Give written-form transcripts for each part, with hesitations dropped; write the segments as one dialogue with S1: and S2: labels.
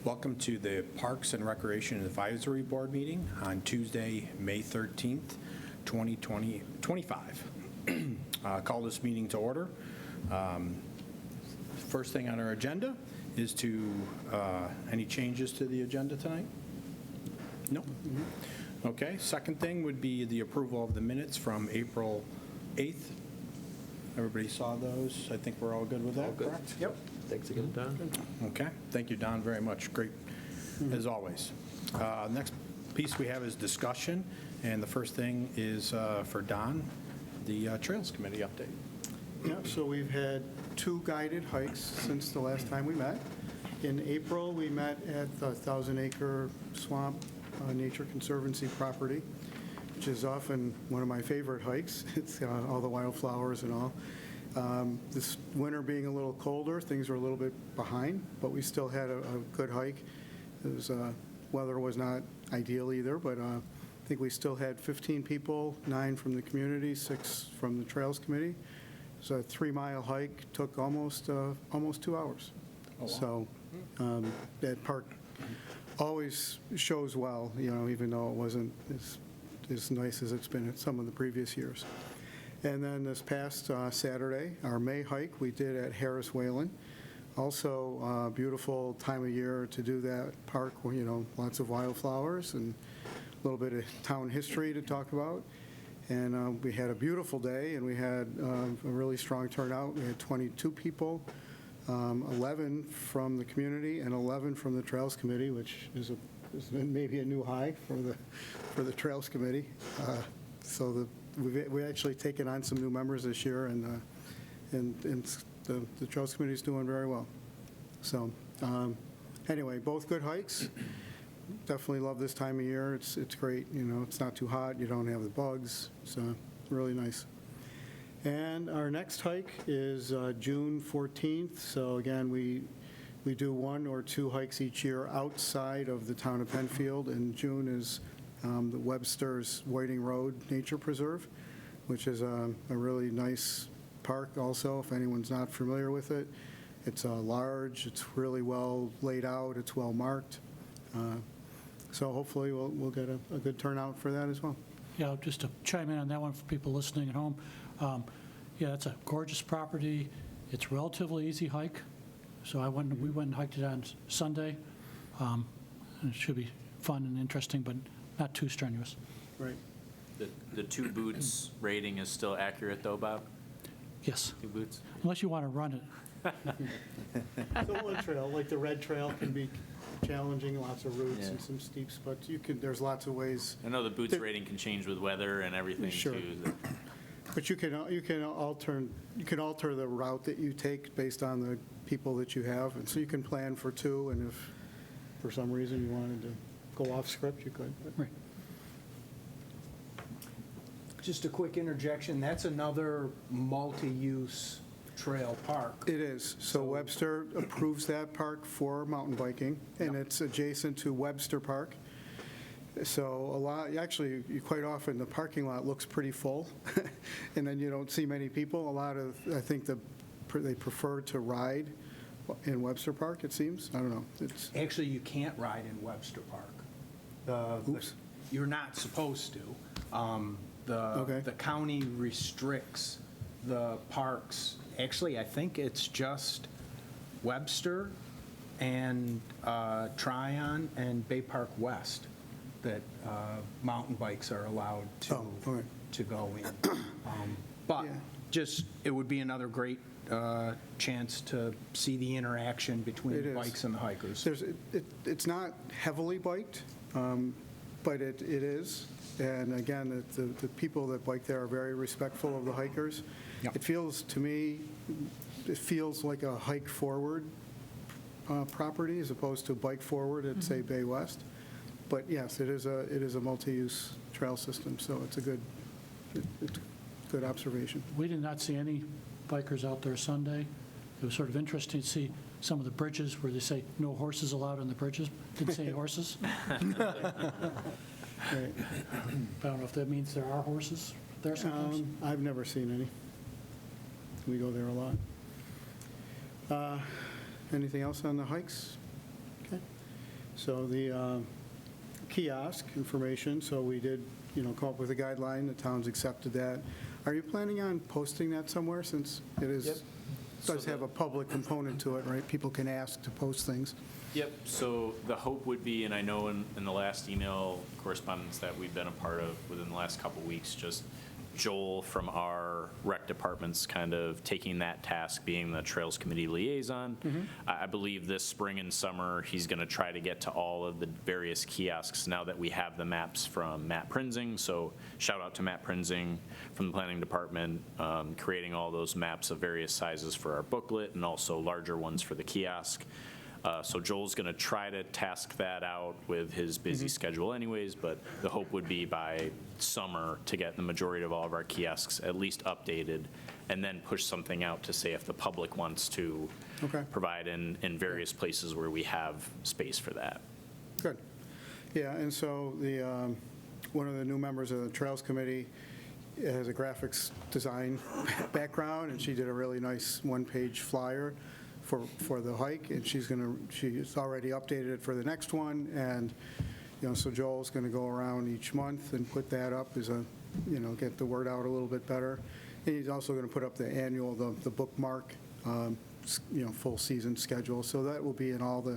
S1: Welcome to the Parks and Recreation Advisory Board meeting on Tuesday, May 13th, 2025. Call this meeting to order. First thing on our agenda is any changes to the agenda tonight? No? Okay. Second thing would be the approval of the minutes from April 8th. Everybody saw those? I think we're all good with that,
S2: All good.
S1: correct?
S2: Yep. Thanks again, Don.
S1: Okay. Thank you, Don, very much. Great, as always. Next piece we have is discussion, and the first thing is for Don, the Trails Committee update.
S3: Yeah, so we've had 2 guided hikes since the last time we met. In April, we met at the 1,000-acre swamp nature conservancy property, which is often one of my favorite hikes. It's all the wildflowers and all. This winter being a little colder, things were a little bit behind, but we still had a good hike. Weather was not ideal either, but I think we still had 15 people, 9 from the community, 6 from the Trails Committee. So a 3-mile hike took almost 2 hours. Oh, wow. So that park always shows well, even though it wasn't as nice as it's been at some of the previous years. And then this past Saturday, our May hike, we did at Harris Whalen. Also, a beautiful time of year to do that park, lots of wildflowers and a little bit of town history to talk about. And we had a beautiful day, and we had a really strong turnout. We had 22 people, 11 from the community and 11 from the Trails Committee, which is maybe a new high for the Trails Committee. We've actually taken on some new members this year, and the Trails Committee is doing very well. So anyway, both good hikes. Definitely love this time of year. It's great. It's not too hot. You don't have the bugs. It's really nice. And our next hike is June 14th. So again, we do 1 or 2 hikes each year outside of the town of Penfield. And June is the Webster's Whiting Road Nature Preserve, which is a really nice park also, if anyone's not familiar with it. It's large, it's really well laid out, it's well marked. So hopefully we'll get a good turnout for that as well.
S4: Yeah, just to chime in on that one for people listening at home. Yeah, it's a gorgeous property. It's a relatively easy hike. So we went and hiked it on Sunday. And it should be fun and interesting, but not too strenuous.
S3: Right.
S2: The 2 boots rating is still accurate, though, Bob?
S4: Yes.
S2: 2 boots?
S4: Unless you want to run it.
S3: The one trail, like the red trail, can be challenging, lots of roots and some steeps, but there's lots of ways.
S2: I know the boots rating can change with weather and everything,
S3: Sure.
S2: too.
S3: But you can alter the route that you take based on the people that you have, and so you can plan for 2, and if for some reason you wanted to go off script, you could.
S4: Right.
S5: Just a quick interjection, that's another multi-use trail park.
S3: It is. So Webster approves that park for mountain biking, and it's adjacent to Webster Park. So actually, quite often, the parking lot looks pretty full, and then you don't see many people. I think they prefer to ride in Webster Park, it seems. I don't know.
S5: Actually, you can't ride in Webster Park.
S3: Oops.
S5: You're not supposed to.
S3: Okay.
S5: The county restricts the parks. Actually, I think it's just Webster and Tryon and Bay Park West that mountain bikes are allowed to go in. But it would be another great chance to see the interaction between the bikes and the hikers.
S3: It's not heavily biked, but it is. And again, the people that bike there are very respectful of the hikers. Yep. To me, it feels like a hike forward property as opposed to bike forward at, say, Bay West. But yes, it is a multi-use trail system, so it's a good observation.
S4: We did not see any bikers out there Sunday. It was sort of interesting to see some of the bridges where they say no horses allowed on the bridges. Didn't say horses.
S3: Right.
S4: I don't know if that means there are horses there sometimes.
S3: I've never seen any. We go there a lot. Anything else on the hikes? Okay. So the kiosk information, so we did, come up with a guideline, the town's accepted that. Are you planning on posting that somewhere, since it is,
S2: Yep.
S3: does have a public component to it, right? People can ask to post things.
S2: Yep, so the hope would be, and I know in the last email correspondence that we've been a part of within the last couple weeks, just Joel from our rec department's kind of taking that task, being the Trails Committee liaison. I believe this spring and summer, he's going to try to get to all of the various kiosks now that we have the maps from Matt Prinzing. So shout out to Matt Prinzing from the planning department, creating all those maps of various sizes for our booklet and also larger ones for the kiosk. So Joel's going to try to task that out with his busy schedule anyways, but the hope would be by summer to get the majority of all of our kiosks at least updated, and then push something out to say if the public wants to
S3: Okay.
S2: provide in various places where we have space for that.
S3: Good. Yeah, and so the, one of the new members of the Trails Committee has a graphics design background, and she did a really nice one-page flyer for the hike, and she's already updated it for the next one, and, so Joel's going to go around each month and put that up as a, get the word out a little bit better. And he's also going to put up the annual, the bookmark, full season schedule, so that will be in all the,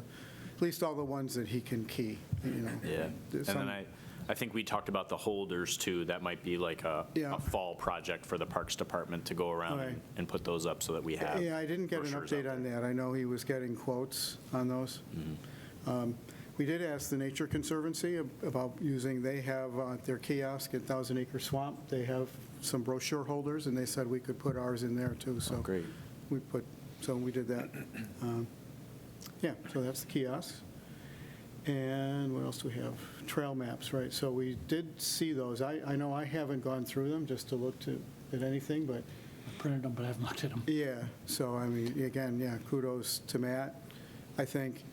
S3: at least all the ones that he can key,
S2: Yeah, and
S3: Some-
S2: then I think we talked about the holders too. That might be like a
S3: Yeah.
S2: fall project for the Parks Department to go around
S3: Right.
S2: and put those up so that we have.
S3: Yeah, I didn't get an
S2: brochures
S3: update
S2: out
S3: on
S2: there.
S3: that. I know he was getting quotes on those. We did ask the Nature Conservancy about using, they have their kiosk at Thousand Acre Swamp. They have some brochure holders, and they said we could put ours in there too, so.
S2: Great.
S3: So we did that. Yeah, so that's the kiosk. And what else do we have? Trail maps, right. So we did see those. I know I haven't gone through them just to look at anything, but
S4: I printed them, but I haven't looked at them.
S3: yeah, so I mean, again, yeah, kudos to Matt. I think,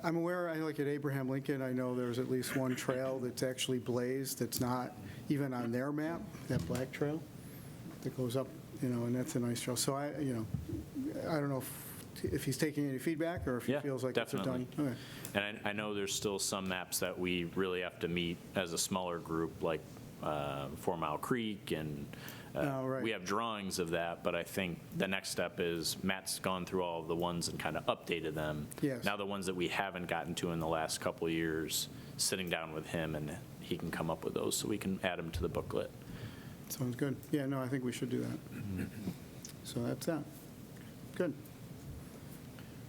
S3: I'm aware, I like at Abraham Lincoln, I know there's at least one trail that's actually blazed that's not even on their map, that black trail that goes up, and that's a nice trail. So I don't know if he's taking any feedback or if he
S2: Yeah,
S3: feels like it's a done.
S2: definitely.
S3: Okay.
S2: And I know there's still some maps that we really have to meet as a smaller group, like 4 Mile Creek, and
S3: Oh, right.
S2: we have drawings of that, but I think the next step is Matt's gone through all of the ones and kind of updated them.
S3: Yes.
S2: Now the ones that we haven't gotten to in the last couple of years, sitting down with him, and he can come up with those so we can add them to the booklet.
S3: Sounds good. Yeah, no, I think we should do that. So that's that. Good.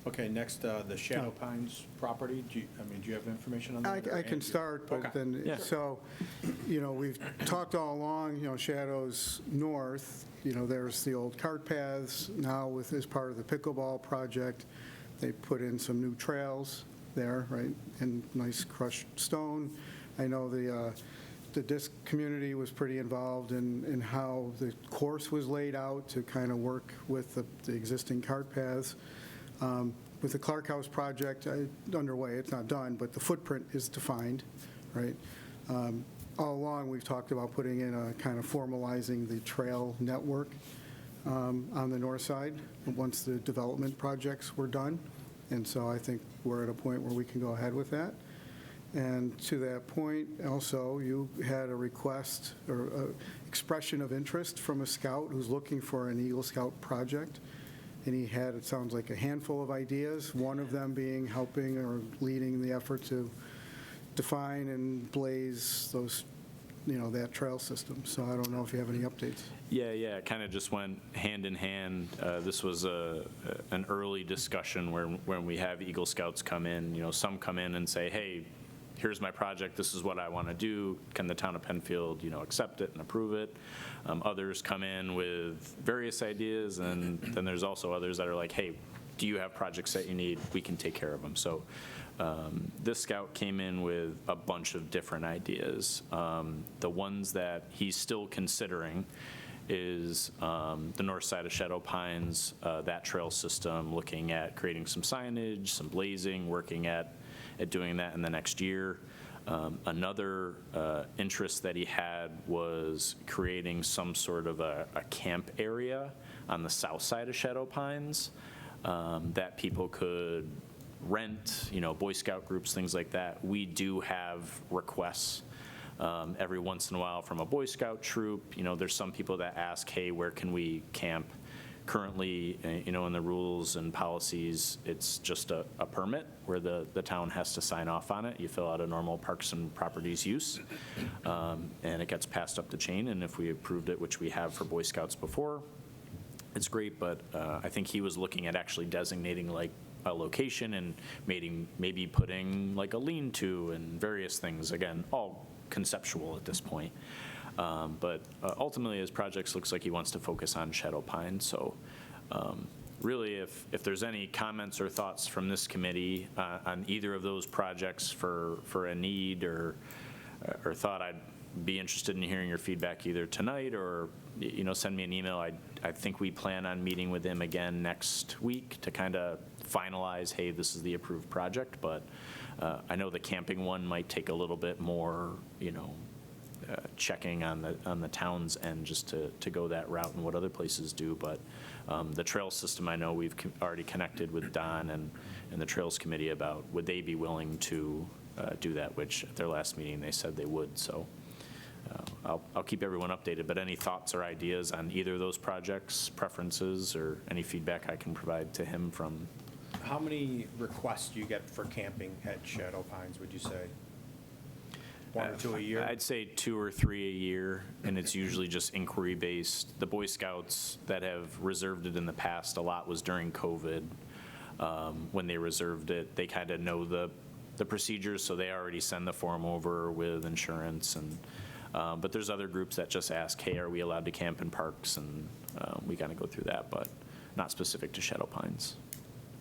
S1: Okay, next, the Shadow Pines property, do you have information on that?
S3: I can start, but
S1: Okay.
S3: then,
S2: Yeah.
S3: so, we've talked all along, Shadows North, there's the old cart paths. Now as part of the pickleball project, they put in some new trails there, right, and nice crushed stone. I know the disc community was pretty involved in how the course was laid out to kind of work with the existing cart paths. With the Clark House project underway, it's not done, but the footprint is defined, right? All along, we've talked about putting in a kind of formalizing the trail network on the north side once the development projects were done. And so I think we're at a point where we can go ahead with that. And to that point, also, you had a request or expression of interest from a scout who's looking for an Eagle Scout project. And he had, it sounds like, a handful of ideas, one of them being helping or leading the effort to define and blaze those, that trail system. So I don't know if you have any updates.
S2: Yeah, it kind of just went hand in hand. This was an early discussion when we have Eagle Scouts come in. Some come in and say, hey, here's my project, this is what I want to do. Can the town of Penfield, accept it and approve it? Others come in with various ideas, and then there's also others that are like, hey, do you have projects that you need? We can take care of them. So this scout came in with a bunch of different ideas. The ones that he's still considering is the north side of Shadow Pines, that trail system, looking at creating some signage, some blazing, working at doing that in the next year. Another interest that he had was creating some sort of a camp area on the south side of Shadow Pines that people could rent, Boy Scout groups, things like that, we do have requests every once in a while from a Boy Scout troop. There's some people that ask, hey, where can we camp? Currently, in the rules and policies, it's just a permit where the town has to sign off on it. You fill out a normal Parks and Properties use, and it gets passed up the chain. And if we approved it, which we have for Boy Scouts before, it's great. But I think he was looking at actually designating like a location and maybe putting like a lean-to and various things. Again, all conceptual at this point. But ultimately, his projects looks like he wants to focus on Shadow Pine. So really, if there's any comments or thoughts from this committee on either of those projects for a need or thought, I'd be interested in hearing your feedback either tonight or send me an email. I think we plan on meeting with him again next week to kind of finalize, hey, this is the approved project. But I know the camping one might take a little bit more, checking on the town's end just to go that route and what other places do. But the trail system, I know we've already connected with Don and the Trails Committee about would they be willing to do that, which at their last meeting they said they would. So I'll keep everyone updated. But any thoughts or ideas on either of those projects, preferences, or any feedback I can provide to him from?
S1: How many requests do you get for camping at Shadow Pines, would you say? 1 or 2 a year?
S2: I'd say 2 or 3 a year, and it's usually just inquiry-based. The Boy Scouts that have reserved it in the past, a lot was during COVID. When they reserved it, they kind of know the procedures, so they already send the form over with insurance. But there's other groups that just ask, hey, are we allowed to camp in parks? And we kind of go through that, but not specific to Shadow Pines.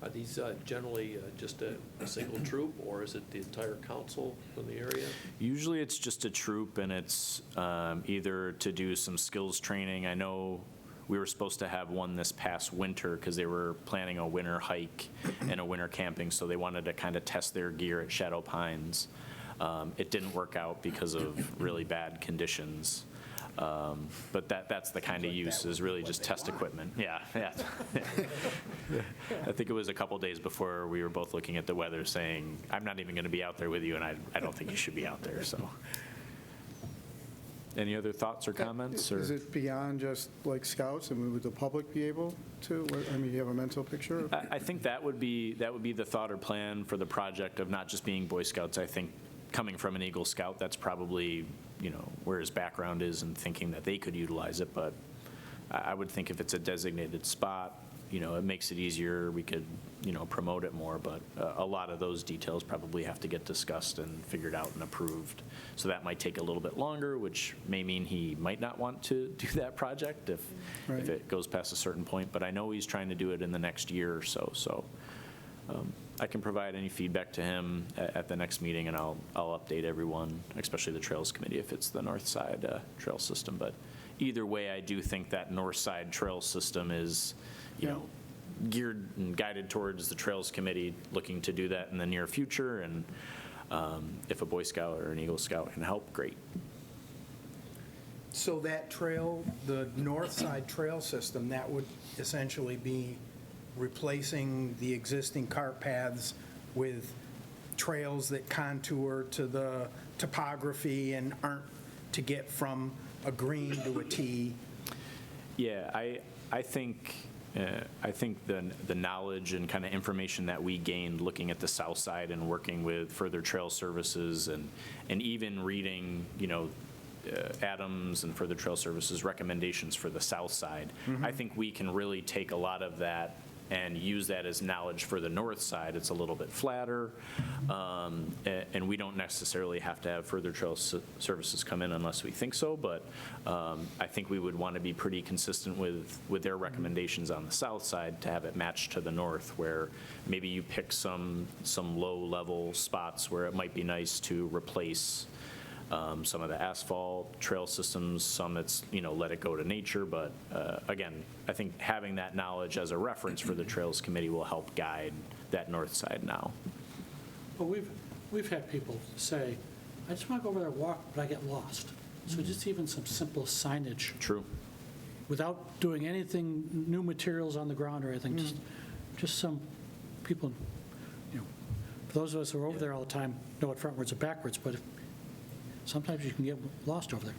S6: Are these generally just a single troop, or is it the entire council from the area?
S2: Usually it's just a troop, and it's either to do some skills training. I know we were supposed to have one this past winter because they were planning a winter hike and a winter camping, so they wanted to kind of test their gear at Shadow Pines. It didn't work out because of really bad conditions. But that's the kind of use, is really just test equipment. Yeah. I think it was a couple days before we were both looking at the weather saying, I'm not even going to be out there with you, and I don't think you should be out there, so. Any other thoughts or comments?
S3: Is it beyond just like scouts? I mean, would the public be able to? I mean, do you have a mental picture?
S2: I think that would be the thought or plan for the project of not just being Boy Scouts. I think coming from an Eagle Scout, that's probably, where his background is and thinking that they could utilize it. But I would think if it's a designated spot, it makes it easier. We could, promote it more. But a lot of those details probably have to get discussed and figured out and approved. So that might take a little bit longer, which may mean he might not want to do that project if it goes past a certain point. But I know he's trying to do it in the next year or so. So I can provide any feedback to him at the next meeting, and I'll update everyone, especially the Trails Committee, if it's the north side trail system. But either way, I do think that north side trail system is, geared and guided towards the Trails Committee looking to do that in the near future. And if a Boy Scout or an Eagle Scout can help, great.
S5: So that trail, the north side trail system, that would essentially be replacing the existing cart paths with trails that contour to the topography and aren't to get from a green to a T.
S2: Yeah, I think the knowledge and kind of information that we gained looking at the south side and working with Further Trail Services and even reading, Adams and Further Trail Services recommendations for the south side, I think we can really take a lot of that and use that as knowledge for the north side. It's a little bit flatter, and we don't necessarily have to have Further Trail Services come in unless we think so, but I think we would want to be pretty consistent with their recommendations on the south side to have it matched to the north, where maybe you pick some low-level spots where it might be nice to replace some of the asphalt trail systems, some it's, let it go to nature. But again, I think having that knowledge as a reference for the Trails Committee will help guide that north side now.
S4: But we've had people say, I just want to go over there and walk, but I get lost. So just even some simple signage.
S2: True.
S4: Without doing anything, new materials on the ground or anything, just some people For those of us who are over there all the time, know it frontwards or backwards, but sometimes you can get lost over there.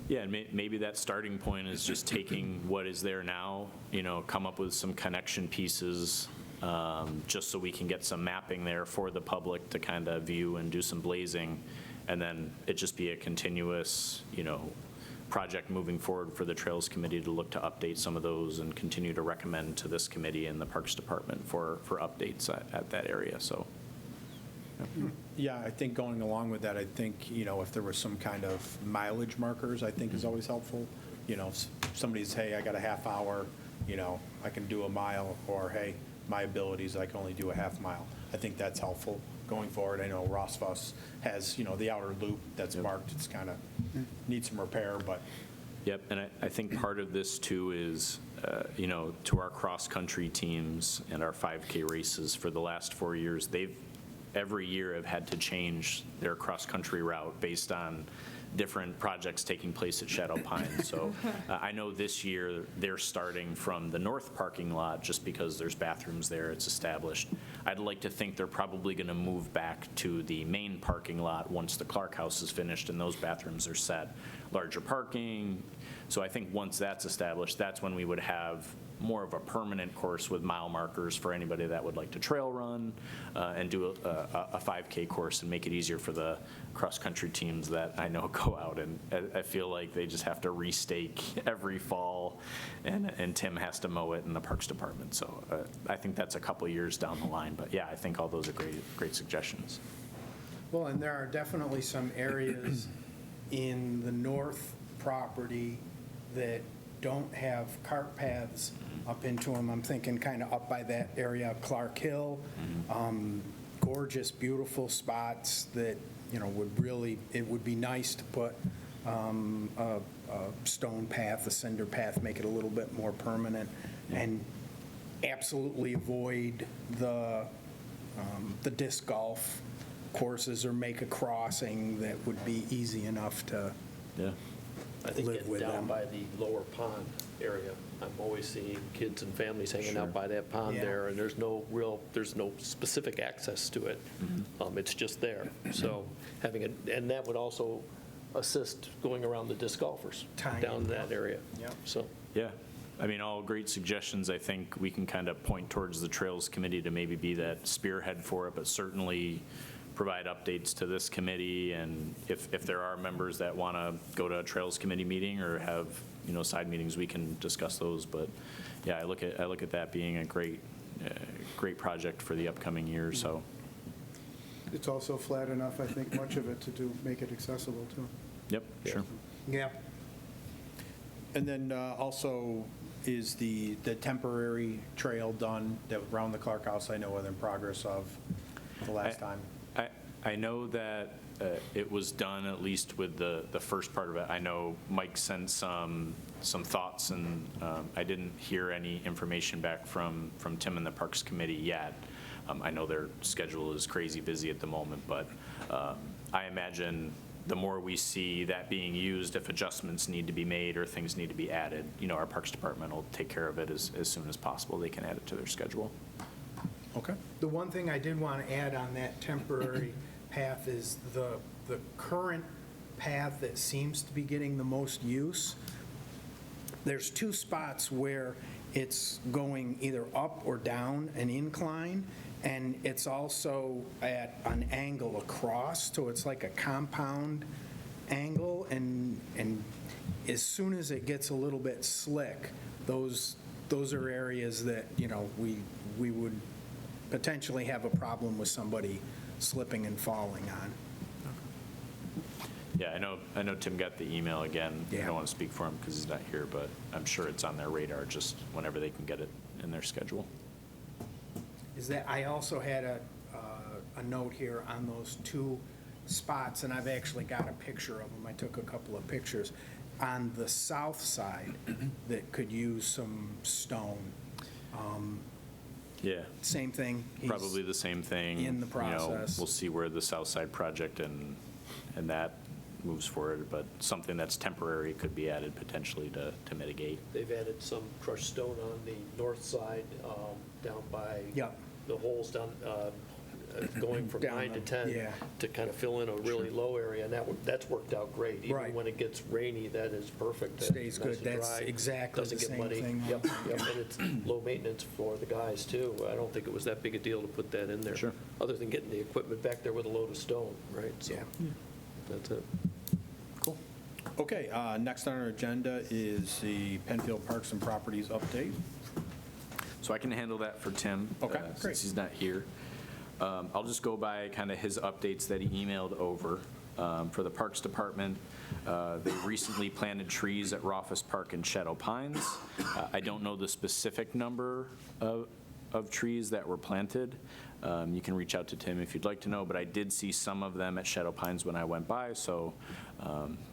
S2: Yeah, and maybe that starting point is just taking what is there now, come up with some connection pieces, just so we can get some mapping there for the public to kind of view and do some blazing, and then it just be a continuous, project moving forward for the Trails Committee to look to update some of those and continue to recommend to this committee and the Parks Department for updates at that area, so.
S1: Yeah, I think going along with that, I think, if there was some kind of mileage markers, I think is always helpful. Somebody's, hey, I got a half hour, I can do a mile, or hey, my abilities, I can only do a half mile. I think that's helpful going forward. I know Rossfuss has, the outer loop that's marked. It's kind of needs some repair, but.
S2: Yep, and I think part of this too is, to our cross-country teams and our 5K races for the last 4 years, they've every year have had to change their cross-country route based on different projects taking place at Shadow Pine. So I know this year they're starting from the north parking lot just because there's bathrooms there, it's established. I'd like to think they're probably going to move back to the main parking lot once the Clark House is finished and those bathrooms are set. Larger parking. So I think once that's established, that's when we would have more of a permanent course with mile markers for anybody that would like to trail run and do a 5K course and make it easier for the cross-country teams that I know go out. And I feel like they just have to restake every fall, and Tim has to mow it in the Parks Department. So I think that's a couple of years down the line. But yeah, I think all those are great suggestions.
S5: Well, and there are definitely some areas in the north property that don't have cart paths up into them. I'm thinking kind of up by that area, Clark Hill, gorgeous, beautiful spots that, would really, it would be nice to put a stone path, a cinder path, make it a little bit more permanent, and absolutely avoid the disc golf courses, or make a crossing that would be easy enough to
S6: I think
S5: live
S6: getting
S5: with
S6: down
S5: them.
S6: by the lower pond area, I'm always seeing kids and families hanging
S2: Sure.
S6: out by that pond
S5: Yeah.
S6: there, and there's no specific access to it. It's just there. So having it, and that would also assist going around the disc golfers
S5: Tying
S6: down
S5: it
S6: that
S5: up.
S6: area.
S5: Yep.
S6: So,
S2: Yeah, I mean, all great suggestions. I think we can kind of point towards the Trails Committee to maybe be that spearhead for it, but certainly provide updates to this committee, and if there are members that want to go to a Trails Committee meeting or have, side meetings, we can discuss those. But yeah, I look at that being a great project for the upcoming year, so.
S3: It's also flat enough, I think, much of it to make it accessible, too.
S2: Yep, sure.
S5: Yeah.
S1: And then also, is the temporary trail done that around the Clark House? I know was in progress of the last time.
S2: I know that it was done, at least with the first part of it. I know Mike sent some thoughts, and I didn't hear any information back from Tim and the Parks Committee yet. I know their schedule is crazy busy at the moment, but I imagine the more we see that being used, if adjustments need to be made or things need to be added, our Parks Department will take care of it as soon as possible. They can add it to their schedule.
S1: Okay.
S5: The one thing I did want to add on that temporary path is the current path that seems to be getting the most use. There's two spots where it's going either up or down an incline, and it's also at an angle across, so it's like a compound angle, and as soon as it gets a little bit slick, those are areas that, we would potentially have a problem with somebody slipping and falling on.
S2: Yeah, I know Tim got the email again. I
S5: Yeah.
S2: don't want to speak for him because he's not here, but I'm sure it's on their radar just whenever they can get it in their schedule.
S5: Is that, I also had a note here on those two spots, and I've actually got a picture of them. I took a couple of pictures on the south side that could use some stone.
S2: Yeah,
S5: Same thing. He's-
S2: probably the same thing.
S5: in the process.
S2: We'll see where the South Side project and that moves forward, but something that's temporary could be added potentially to mitigate.
S6: they've added some crushed stone on the north side, down by
S5: Yep.
S6: the holes down, going from
S7: Down
S6: 9 to
S7: the-
S6: 10
S7: yeah.
S6: to kind of fill in a really low area, and that's worked out great. Even
S7: Right.
S6: when it gets rainy, that is perfect.
S7: Stays
S6: Nice
S7: good.
S6: and
S7: That's
S6: dry,
S7: exactly
S6: doesn't
S7: the
S6: get
S7: same
S6: muddy.
S7: thing.
S6: Yep, yep, and it's low maintenance for the guys, too. I don't think it was that big a deal to put that in there.
S2: Sure.
S6: Other than getting the equipment back there with a load of stone, right? So
S7: Yeah.
S6: that's it.
S1: Okay, next on our agenda is the Penfield Parks and Properties update.
S2: So I can handle that for Tim.
S1: Okay, great.
S2: Since he's not here. I'll just go by kind of his updates that he emailed over. For the Parks Department, they recently planted trees at Rothfuss Park and Shadow Pines. I don't know the specific number of trees that were planted. You can reach out to Tim if you'd like to know, but I did see some of them at Shadow Pines when I went by, so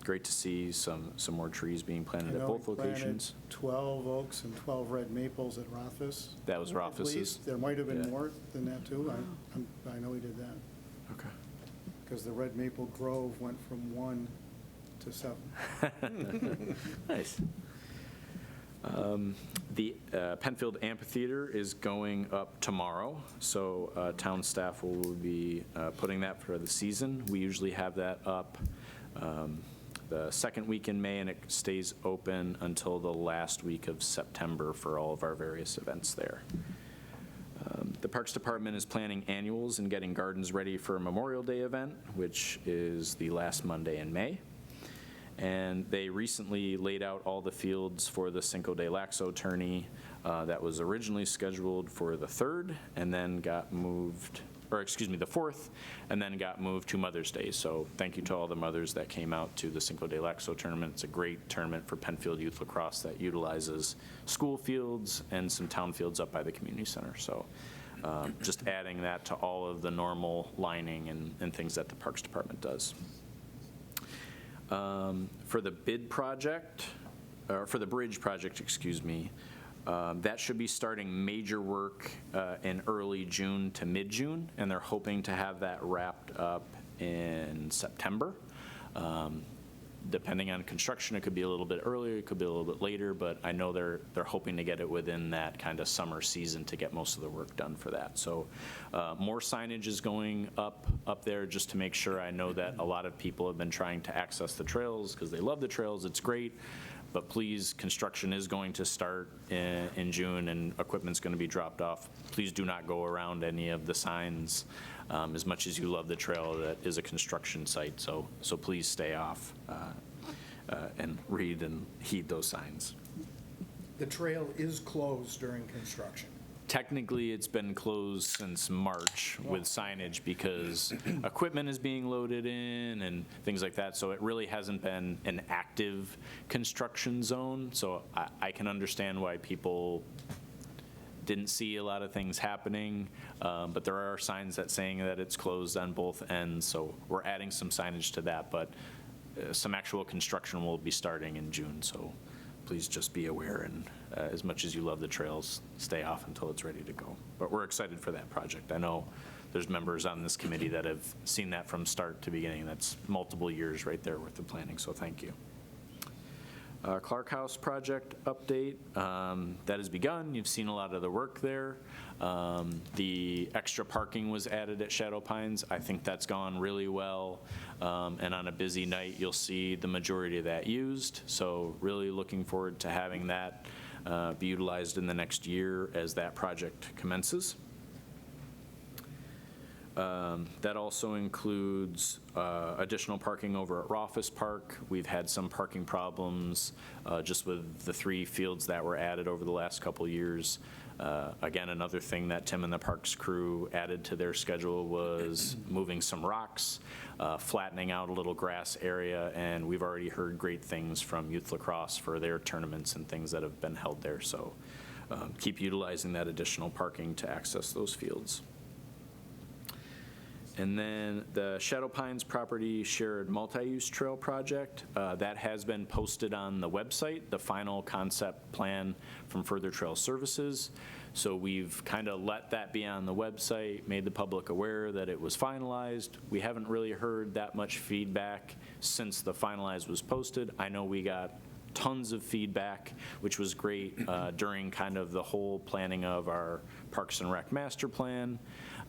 S2: great to see some more trees being
S3: I
S2: planted at
S3: know
S2: both
S3: we planted
S2: locations.
S3: 12 oaks and 12 red maples at Rothfuss.
S2: That was
S3: I believe.
S2: Rothfuss's?
S3: There might have been
S2: Yeah.
S3: more than that, too. I know he did that,
S2: Okay.
S3: because the red maple grove went from 1 to 7.
S2: Nice. The Penfield Amphitheater is going up tomorrow, so town staff will be putting that for the season. We usually have that up the second week in May, and it stays open until the last week of September for all of our various events there. The Parks Department is planning annuals and getting gardens ready for a Memorial Day event, which is the last Monday in May. And they recently laid out all the fields for the Cinco de Laxo tourney that was originally scheduled for the 3rd and then got moved, or excuse me, the 4th, and then got moved to Mother's Day. So thank you to all the mothers that came out to the Cinco de Laxo tournament. It's a great tournament for Penfield Youth Lacrosse that utilizes school fields and some town fields up by the community center. So just adding that to all of the normal lining and things that the Parks Department does. For the bid project, or for the bridge project, excuse me, that should be starting major work in early June to mid-June, and they're hoping to have that wrapped up in September. Depending on construction, it could be a little bit earlier, it could be a little bit later, but I know they're hoping to get it within that kind of summer season to get most of the work done for that. So more signage is going up there just to make sure. I know that a lot of people have been trying to access the trails because they love the trails. It's great. But please, construction is going to start in June and equipment's going to be dropped off. Please do not go around any of the signs. As much as you love the trail, that is a construction site, so please stay off and read and heed those signs.
S7: The trail is closed during construction.
S2: Technically, it's been closed since March with signage because equipment is being loaded in and things like that, so it really hasn't been an active construction zone, so I can understand why people didn't see a lot of things happening, but there are signs that saying that it's closed on both ends, so we're adding some signage to that, but some actual construction will be starting in June, so please just be aware, and as much as you love the trails, stay off until it's ready to go. But we're excited for that project. I know there's members on this committee that have seen that from start to beginning. That's multiple years right there worth of planning, so thank you. Clark House project update, that has begun. You've seen a lot of the work there. The extra parking was added at Shadow Pines. I think that's gone really well. And on a busy night, you'll see the majority of that used. So really looking forward to having that be utilized in the next year as that project commences. That also includes additional parking over at Rothfuss Park. We've had some parking problems just with the 3 fields that were added over the last couple years. Again, another thing that Tim and the Parks crew added to their schedule was moving some rocks, flattening out a little grass area, and we've already heard great things from Youth Lacrosse for their tournaments and things that have been held there. So keep utilizing that additional parking to access those fields. And then the Shadow Pines property shared multi-use trail project, that has been posted on the website, the final concept plan from Further Trail Services. So we've kind of let that be on the website, made the public aware that it was finalized. We haven't really heard that much feedback since the finalized was posted. I know we got tons of feedback, which was great during kind of the whole planning of our Parks and Rec master plan,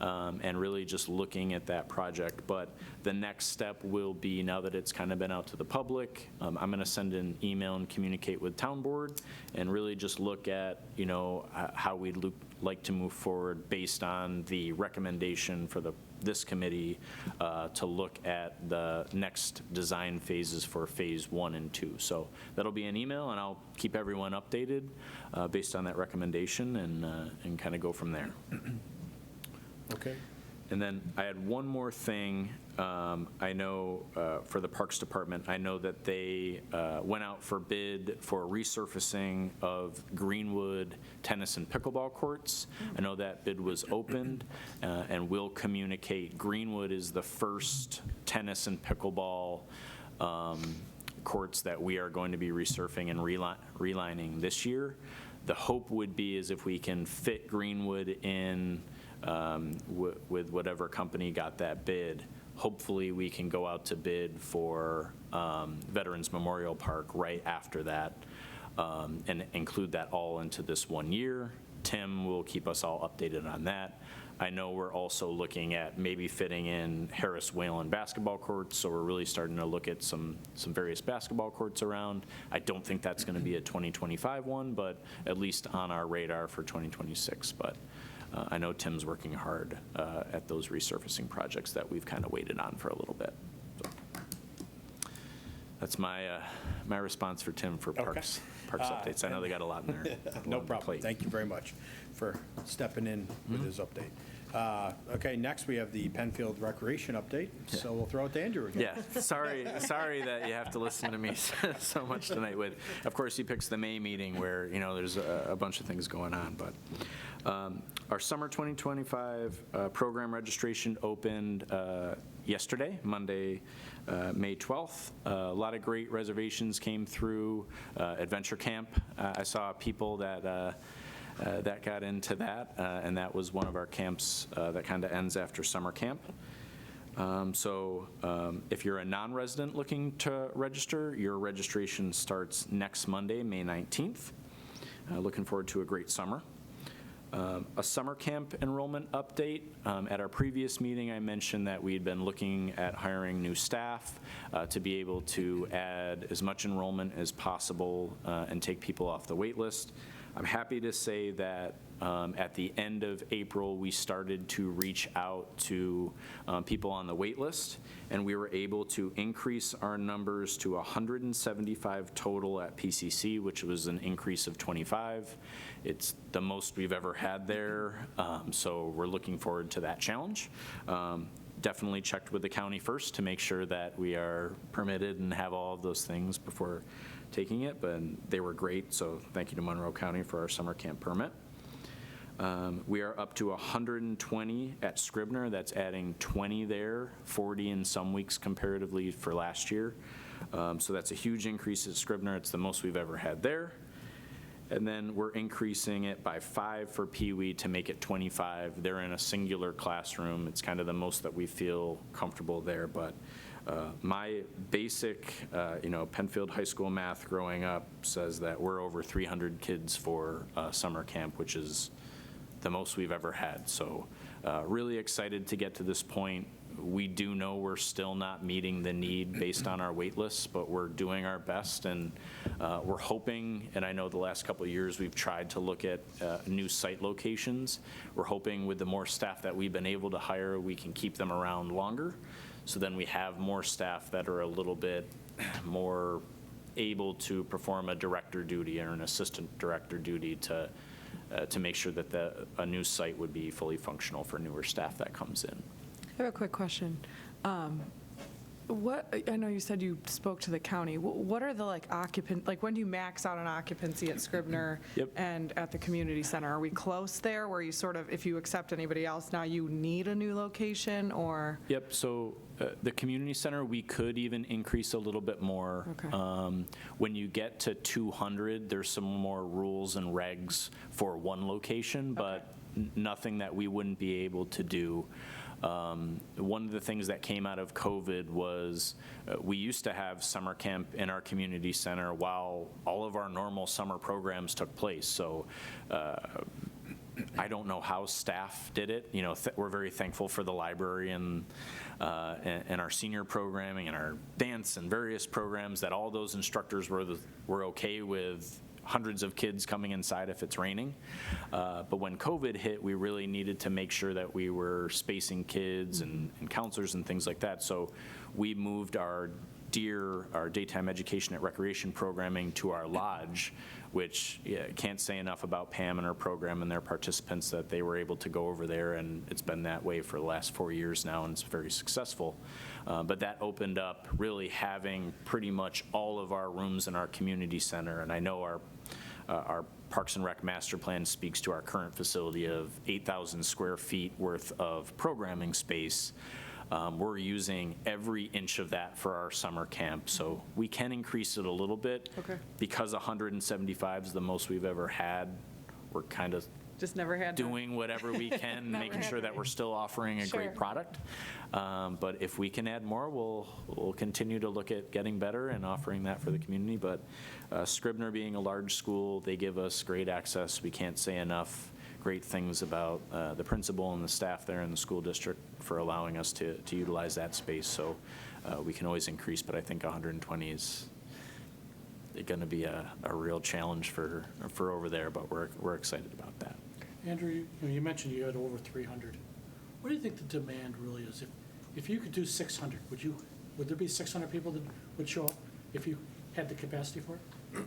S2: and really just looking at that project. But the next step will be, now that it's kind of been out to the public, I'm going to send an email and communicate with town board and really just look at, how we'd like to move forward based on the recommendation for this committee to look at the next design phases for phase 1 and 2. So that'll be an email, and I'll keep everyone updated based on that recommendation and kind of go from there.
S1: Okay.
S2: And then I had one more thing. I know for the Parks Department, I know that they went out for bid for resurfacing of Greenwood tennis and pickleball courts. I know that bid was opened, and will communicate. Greenwood is the first tennis and pickleball courts that we are going to be resurfacing and relining this year. The hope would be is if we can fit Greenwood in with whatever company got that bid, hopefully we can go out to bid for Veterans Memorial Park right after that, and include that all into this 1 year. Tim will keep us all updated on that. I know we're also looking at maybe fitting in Harris Whalen basketball courts, so we're really starting to look at some various basketball courts around. I don't think that's going to be a 2025 one, but at least on our radar for 2026. But I know Tim's working hard at those resurfacing projects that we've kind of waited on for a little bit. So that's my response for Tim for Parks updates. I know they got a lot in there.
S1: No problem. Thank you very much for stepping in with his update. Okay, next we have the Penfield Recreation update, so we'll throw it to Andrew again.
S2: Yeah, sorry that you have to listen to me so much tonight. Of course, he picks the May meeting where, there's a bunch of things going on, but our summer 2025 program registration opened yesterday, Monday, May 12th. A lot of great reservations came through. Adventure Camp, I saw people that got into that, and that was one of our camps that kind of ends after summer camp. So if you're a non-resident looking to register, your registration starts next Monday, May 19th. Looking forward to a great summer. A summer camp enrollment update. At our previous meeting, I mentioned that we had been looking at hiring new staff to be able to add as much enrollment as possible and take people off the wait list. I'm happy to say that at the end of April, we started to reach out to people on the wait list, and we were able to increase our numbers to 175 total at PCC, which was an increase of 25. It's the most we've ever had there, so we're looking forward to that challenge. Definitely checked with the county first to make sure that we are permitted and have all of those things before taking it, but they were great, so thank you to Monroe County for our summer camp permit. We are up to 120 at Scribner. That's adding 20 there, 40 in some weeks comparatively for last year. So that's a huge increase at Scribner. It's the most we've ever had there. And then we're increasing it by 5 for Pee Wee to make it 25. They're in a singular classroom. It's kind of the most that we feel comfortable there, but my basic, Penfield High School math growing up says that we're over 300 kids for summer camp, which is the most we've ever had. So really excited to get to this point. We do know we're still not meeting the need based on our wait lists, but we're doing our best, and we're hoping, and I know the last couple of years we've tried to look at new site locations. We're hoping with the more staff that we've been able to hire, we can keep them around longer. So then we have more staff that are a little bit more able to perform a director duty or an assistant director duty to make sure that a new site would be fully functional for newer staff that comes in.
S8: I have a quick question. I know you said you spoke to the county. What are the when do you max out an occupancy at Scribner
S2: Yep.
S8: and at the community center? Are we close there where you sort of, if you accept anybody else, now you need a new location, or?
S2: Yep, so the community center, we could even increase a little bit more.
S8: Okay.
S2: When you get to 200, there's some more rules and regs for one location, but nothing that we wouldn't be able to do. One of the things that came out of COVID was we used to have summer camp in our community center while all of our normal summer programs took place. So I don't know how staff did it. You know, we're very thankful for the library and our senior programming and our dance and various programs that all those instructors were okay with hundreds of kids coming inside if it's raining. But when COVID hit, we really needed to make sure that we were spacing kids and counselors and things like that. So we moved our daytime education and recreation programming to our lodge, which can't say enough about Pam and her program and their participants that they were able to go over there, and it's been that way for the last 4 years now, and it's very successful. But that opened up really having pretty much all of our rooms in our community center, and I know our Parks and Rec master plan speaks to our current facility of 8,000 square feet worth of programming space. We're using every inch of that for our summer camp, so we can increase it a little bit.
S8: Okay.
S2: Because 175 is the most we've ever had, we're kind of
S8: Just never had to.
S2: doing whatever we can,
S8: Never
S2: making
S8: had
S2: sure
S8: to.
S2: that we're still offering a
S8: Sure.
S2: great product. But if we can add more, we'll continue to look at getting better and offering that for the community. But Scribner being a large school, they give us great access. We can't say enough great things about the principal and the staff there in the school district for allowing us to utilize that space. So we can always increase, but I think 120 is going to be a real challenge for over there, but we're excited about that.
S4: Andrew, you mentioned you had over 300. What do you think the demand really is? If you could do 600, would there be 600 people that would show up if you had the capacity for it?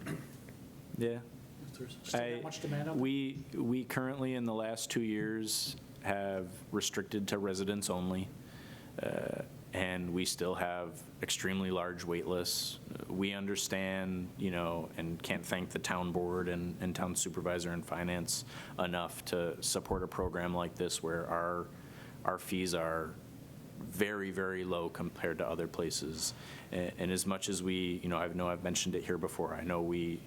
S2: Yeah.
S4: If there's still that much demand out there?
S2: We currently, in the last 2 years, have restricted to residents only, and we still have extremely large wait lists. We understand, and can't thank the town board and town supervisor and finance enough to support a program like this where our fees are very, very low compared to other places. And as much as we, I know I've mentioned it here before, I know we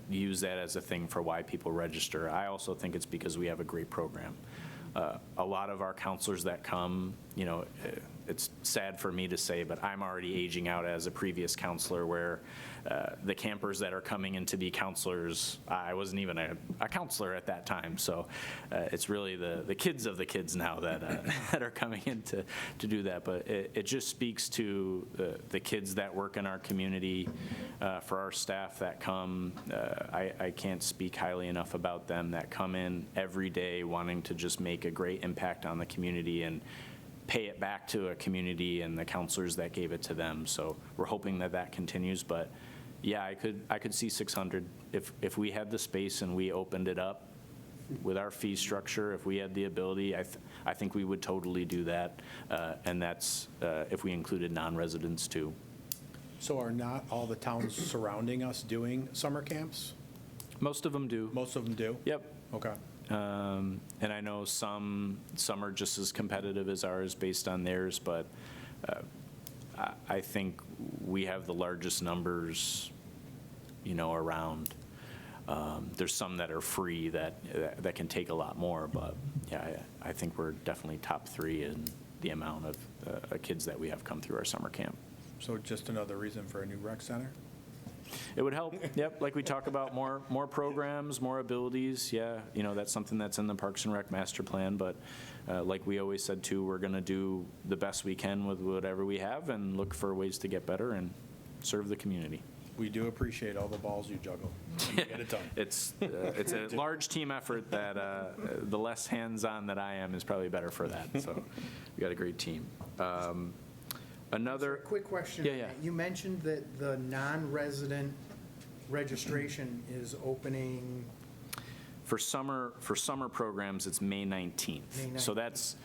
S2: use that as a thing for why people register. I also think it's because we have a great program. A lot of our counselors that come, it's sad for me to say, but I'm already aging out as a previous counselor where the campers that are coming in to be counselors, I wasn't even a counselor at that time. So it's really the kids of the kids now that are coming in to do that. But it just speaks to the kids that work in our community, for our staff that come. I can't speak highly enough about them that come in every day wanting to just make a great impact on the community and pay it back to a community and the counselors that gave it to them. So we're hoping that continues. But yeah, I could see 600 if we had the space and we opened it up with our fee structure. If we had the ability, I think we would totally do that. And that's if we included non-residents too.
S1: So are not all the towns surrounding us doing summer camps?
S2: Most of them do.
S1: Most of them do?
S2: Yep.
S1: Okay.
S2: And I know some are just as competitive as ours based on theirs, but I think we have the largest numbers, around. There's some that are free that can take a lot more, but yeah, I think we're definitely top 3 in the amount of kids that we have come through our summer camp.
S1: So just another reason for a new rec center?
S2: It would help, yep, like we talk about more programs, more abilities, yeah, that's something that's in the Parks and Rec master plan, but like we always said too, we're going to do the best we can with whatever we have and look for ways to get better and serve the community.
S1: We do appreciate all the balls you juggle. You get it done.
S2: It's a large team effort that the less hands-on that I am is probably better for that, so we got a great team. Another
S7: Quick question.
S2: Yeah.
S7: You mentioned that the non-resident registration is opening,
S2: For summer programs, it's May 19th.
S7: May
S2: So
S7: 19th.
S2: that's,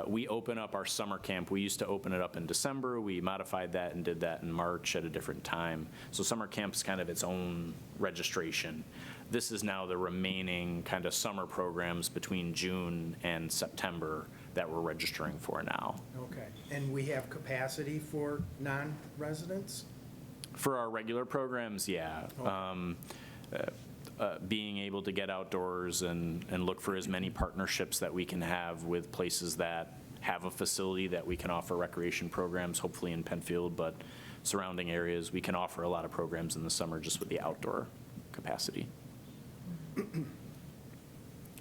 S2: we open up our summer camp. We used to open it up in December. We modified that and did that in March at a different time. So summer camp's kind of its own registration. This is now the remaining kind of summer programs between June and September that we're registering for now.
S7: okay, and we have capacity for non-residents?
S2: For our regular programs, yeah. being able to get outdoors and look for as many partnerships that we can have with places that have a facility that we can offer recreation programs, hopefully in Penfield, but surrounding areas. We can offer a lot of programs in the summer just with the outdoor capacity.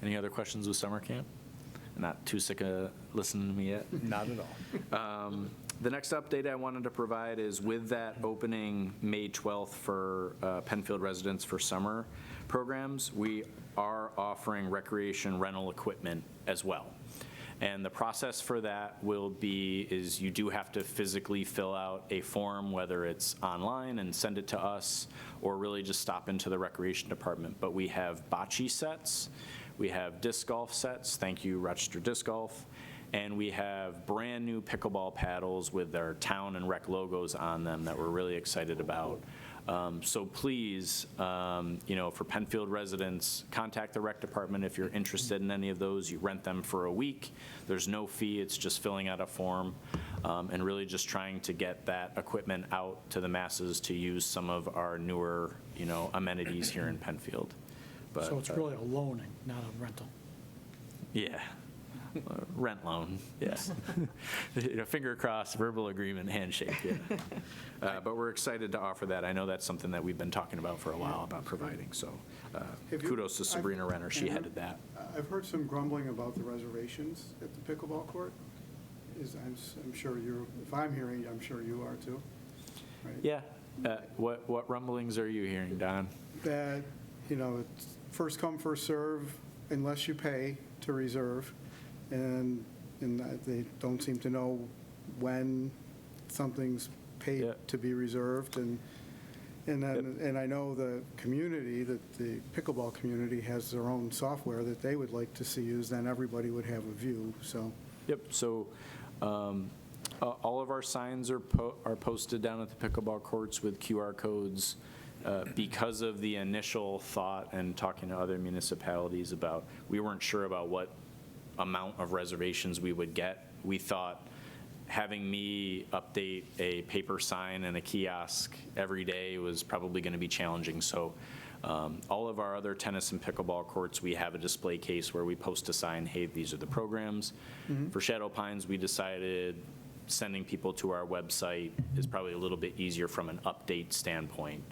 S2: Any other questions with summer camp? Not too sick of listening to me yet?
S7: Not at all.
S2: The next update I wanted to provide is with that opening May 12th for Penfield residents for summer programs, we are offering recreation rental equipment as well. And the process for that is you do have to physically fill out a form, whether it's online and send it to us, or really just stop into the recreation department. But we have bocce sets, we have disc golf sets, thank you Rochester Disc Golf, and we have brand new pickleball paddles with their town and rec logos on them that we're really excited about. So please, for Penfield residents, contact the rec department if you're interested in any of those. You rent them for a week. There's no fee. It's just filling out a form and really just trying to get that equipment out to the masses to use some of our newer, amenities here in Penfield. But,
S4: So it's really a loaning, not a rental.
S2: yeah. Rent loan, yes. Finger crossed, verbal agreement, handshake, yeah. But we're excited to offer that. I know that's something that we've been talking about for a while about providing, so
S3: Have you-
S2: kudos to Sabrina Renner, she headed that.
S3: I've heard some grumbling about the reservations at the pickleball court. I'm sure if I'm hearing, I'm sure you are too, right?
S2: Yeah, what rumblings are you hearing, Don?
S3: That, it's first come, first serve, unless you pay to reserve. And that they don't seem to know when something's paid
S2: Yeah.
S3: to be reserved. And I know the community, that the pickleball community has their own software that they would like to see used, then everybody would have a view, so.
S2: Yep, so all of our signs are posted down at the pickleball courts with QR codes. Because of the initial thought and talking to other municipalities about, we weren't sure about what amount of reservations we would get. We thought having me update a paper sign and a kiosk every day was probably going to be challenging. So all of our other tennis and pickleball courts, we have a display case where we post a sign, hey, these are the programs. For Shadow Pines, we decided sending people to our website is probably a little bit easier from an update standpoint.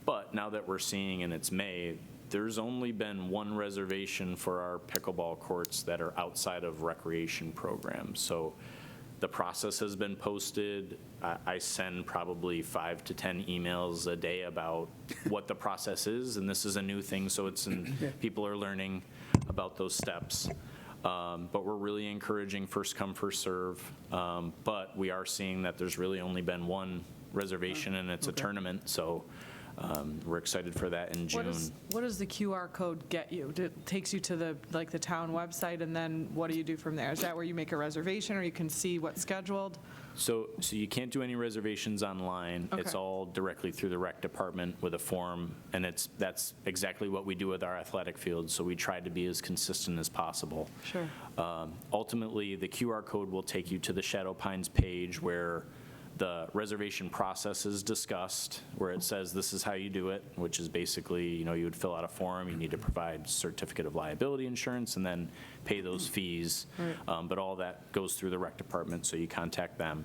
S2: But now that we're seeing, and it's May, there's only been one reservation for our pickleball courts that are outside of recreation programs. So the process has been posted. I send probably 5 to 10 emails a day about what the process is, and this is a new thing, so people are learning about those steps. But we're really encouraging first come, first serve. But we are seeing that there's really only been one reservation, and it's a tournament, so we're excited for that in June.
S8: What does the QR code get you? It takes you to the town website, and then what do you do from there? Is that where you make a reservation, or you can see what's scheduled?
S2: So you can't do any reservations online. It's
S8: Okay.
S2: all directly through the rec department with a form, and that's exactly what we do with our athletic fields, so we try to be as consistent as possible.
S8: Sure.
S2: Ultimately, the QR code will take you to the Shadow Pines page where the reservation process is discussed, where it says this is how you do it, which is basically, you would fill out a form, you need to provide certificate of liability insurance, and then pay those fees.
S8: Right.
S2: But all that goes through the rec department, so you contact them.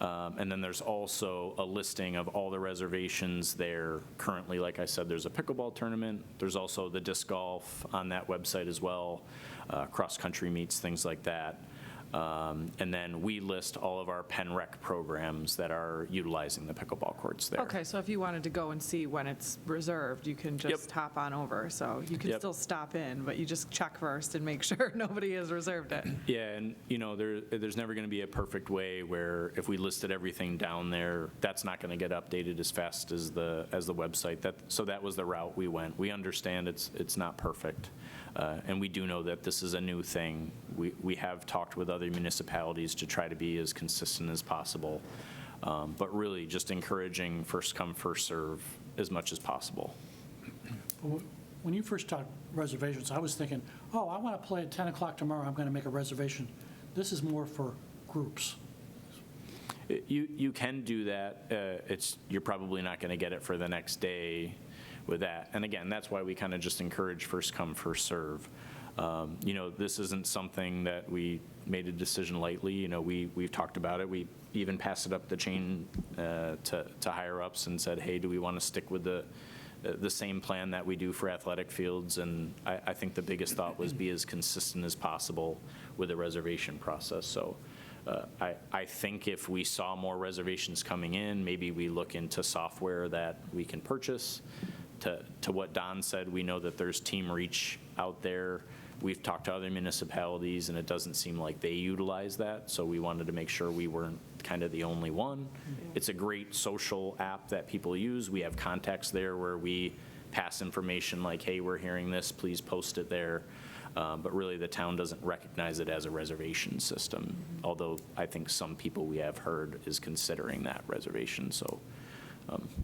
S2: And then there's also a listing of all the reservations there currently. Like I said, there's a pickleball tournament. There's also the disc golf on that website as well, cross-country meets, things like that. And then we list all of our Penn Rec programs that are utilizing the pickleball courts there.
S8: Okay, so if you wanted to go and see when it's reserved, you can just hop on over. So you can
S2: Yep.
S8: still stop in, but you just check first and make sure nobody has reserved it.
S2: Yeah, and there's never going to be a perfect way where if we listed everything down there, that's not going to get updated as fast as the website. So that was the route we went. We understand it's not perfect, and we do know that this is a new thing. We have talked with other municipalities to try to be as consistent as possible, but really just encouraging first come, first serve as much as possible.
S4: When you first talked reservations, I was thinking, I want to play at 10 o'clock tomorrow, I'm going to make a reservation. This is more for groups.
S2: You can do that. You're probably not going to get it for the next day. with that. And again, that's why we kind of just encourage first come, first serve. This isn't something that we made a decision lightly. We've talked about it. We even passed it up the chain to higher ups and said, hey, do we want to stick with the same plan that we do for athletic fields? And I think the biggest thought was be as consistent as possible with the reservation process. So I think if we saw more reservations coming in, maybe we look into software that we can purchase. To what Don said, we know that there's Team Reach out there. We've talked to other municipalities, and it doesn't seem like they utilize that, so we wanted to make sure we weren't kind of the only one. It's a great social app that people use. We have contacts there where we pass information like, hey, we're hearing this, please post it there. But really, the town doesn't recognize it as a reservation system, although I think some people we have heard is considering that reservation, so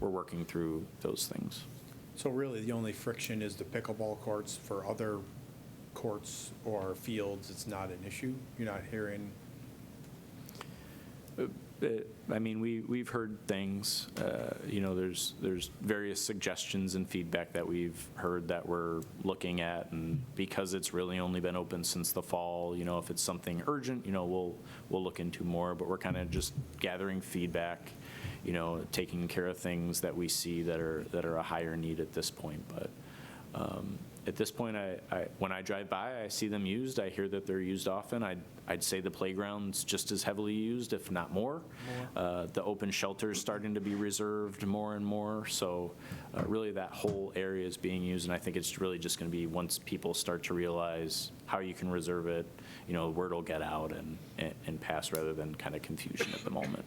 S2: we're working through those things.
S1: So really, the only friction is the pickleball courts. For other courts or fields, it's not an issue? You're not hearing?
S2: We've heard things, there's various suggestions and feedback that we've heard that we're looking at, and because it's really only been open since the fall, if it's something urgent, we'll look into more, but we're kind of just gathering feedback, taking care of things that we see that are a higher need at this point. But at this point, when I drive by, I see them used. I hear that they're used often. I'd say the playground's just as heavily used, if not more. The open shelter's starting to be reserved more and more. So really that whole area is being used, and I think it's really just going to be once people start to realize how you can reserve it, word will get out and pass rather than kind of confusion at the moment.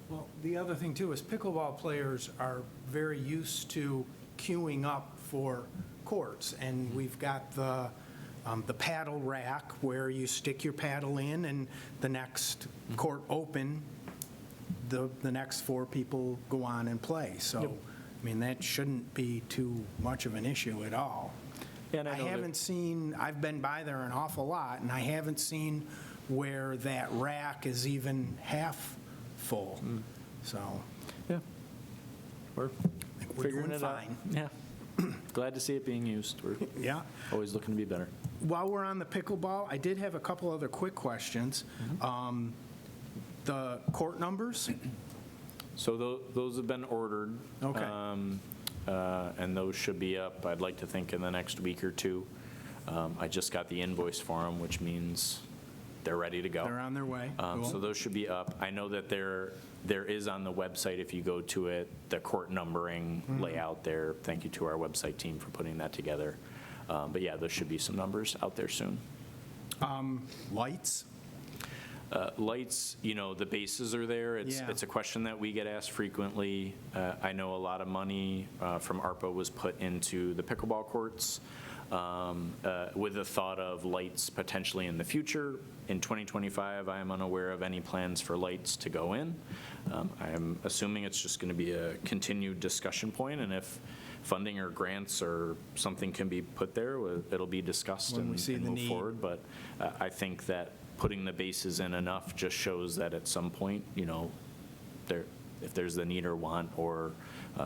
S5: Well, the other thing too is pickleball players are very used to queuing up for courts, and we've got the paddle rack where you stick your paddle in, and the next court open, the next 4 people go on and play. So, that shouldn't be too much of an issue at all.
S2: And
S5: I haven't seen, I've been by there an awful lot, and I haven't seen where that rack is even half full. So,
S2: Yeah. We're
S5: figuring
S2: doing
S5: it out.
S2: fine. Yeah. Glad to see it being used. We're
S5: Yeah.
S2: always looking to be better.
S5: While we're on the pickleball, I did have a couple other quick questions. The court numbers?
S2: So those have been ordered.
S5: Okay.
S2: And those should be up, I'd like to think, in the next week or two. I just got the invoice for them, which means they're ready to go.
S5: They're on their way. Cool.
S2: So those should be up. I know that there is on the website, if you go to it, the court numbering layout there. Thank you to our website team for putting that together. But yeah, there should be some numbers out there soon.
S5: Lights?
S2: Lights, the bases are there. It's a question that we get asked frequently. I know a lot of money from ARPA was put into the pickleball courts with the thought of lights potentially in the future. In 2025, I am unaware of any plans for lights to go in. I am assuming it's just going to be a continued discussion point, and if funding or grants or something can be put there, it'll be discussed
S5: When we
S2: and
S5: see the
S2: move
S5: need.
S2: forward. But I think that putting the bases in enough just shows that at some point, if there's the need or want or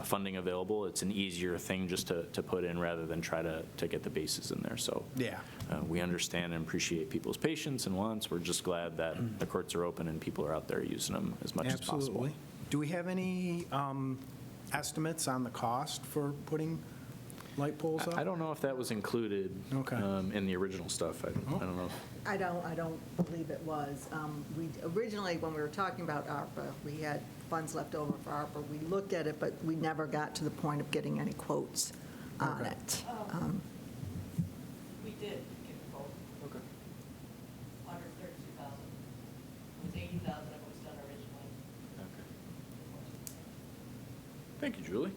S2: funding available, it's an easier thing just to put in rather than try to get the bases in there. So
S5: Yeah.
S2: we understand and appreciate people's patience and wants. We're just glad that the courts are open and people are out there using them as much as possible.
S5: Absolutely. Do we have any estimates on the cost for putting light poles up?
S2: I don't know if that was included
S5: Okay.
S2: in the original stuff. I don't know.
S9: I don't believe it was. We originally, when we were talking about ARPA, we had funds left over for ARPA. We looked at it, but we never got to the point of getting any quotes on it.
S10: We did get a quote.
S5: Okay.
S10: $132,000. It was $80,000 that was done originally.
S2: Thank you, Julie.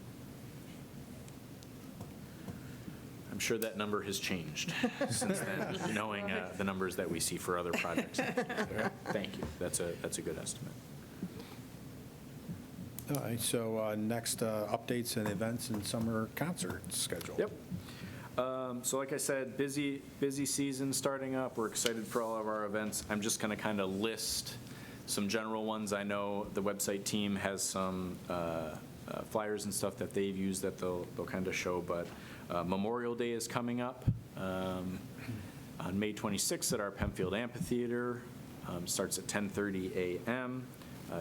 S2: I'm sure that number has changed since then, knowing the numbers that we see for other projects. Thank you. That's a good estimate.
S1: All right, so next, updates and events and summer concert schedule.
S2: Yep. So like I said, busy season starting up. We're excited for all of our events. I'm just going to kind of list some general ones. I know the website team has some flyers and stuff that they've used that they'll kind of show, but Memorial Day is coming up on May 26th at our Penfield Amphitheater. Starts at 10:30 a.m.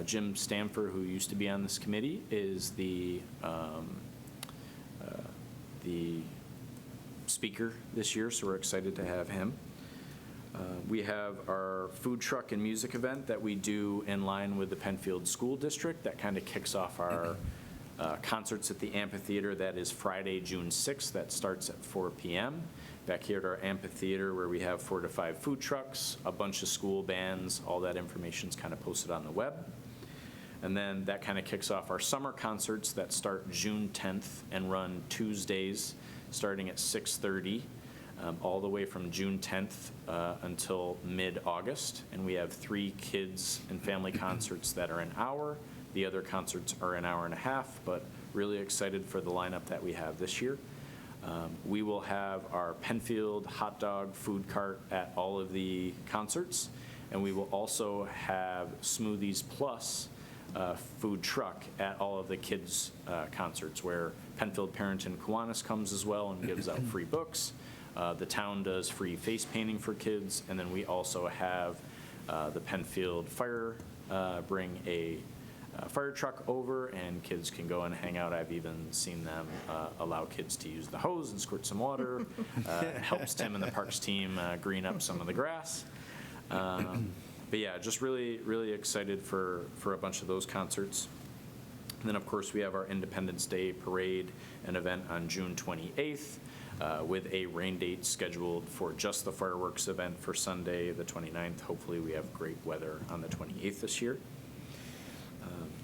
S2: Jim Stamfer, who used to be on this committee, is the speaker this year, so we're excited to have him. We have our food truck and music event that we do in line with the Penfield School District. That kind of kicks off our concerts at the amphitheater. That is Friday, June 6th. That starts at 4 p.m. Back here at our amphitheater, where we have 4 to 5 food trucks, a bunch of school bands. All that information's kind of posted on the web. And then that kind of kicks off our summer concerts that start June 10th and run Tuesdays, starting at 6:30, all the way from June 10th until mid-August. And we have 3 kids and family concerts that are an hour. The other concerts are an hour and a half, but really excited for the lineup that we have this year. We will have our Penfield hot dog food cart at all of the concerts, and we will also have Smoothies Plus food truck at all of the kids' concerts, where Penfield Parent in Kiwanis comes as well and gives out free books. The town does free face painting for kids, and then we also have the Penfield Fire bring a fire truck over, and kids can go and hang out. I've even seen them allow kids to use the hose and squirt some water. It helps Tim and the parks team green up some of the grass. But yeah, just really, really excited for a bunch of those concerts. And then, of course, we have our Independence Day Parade, an event on June 28th, with a rain date scheduled for just the fireworks event for Sunday, the 29th. Hopefully, we have great weather on the 28th this year.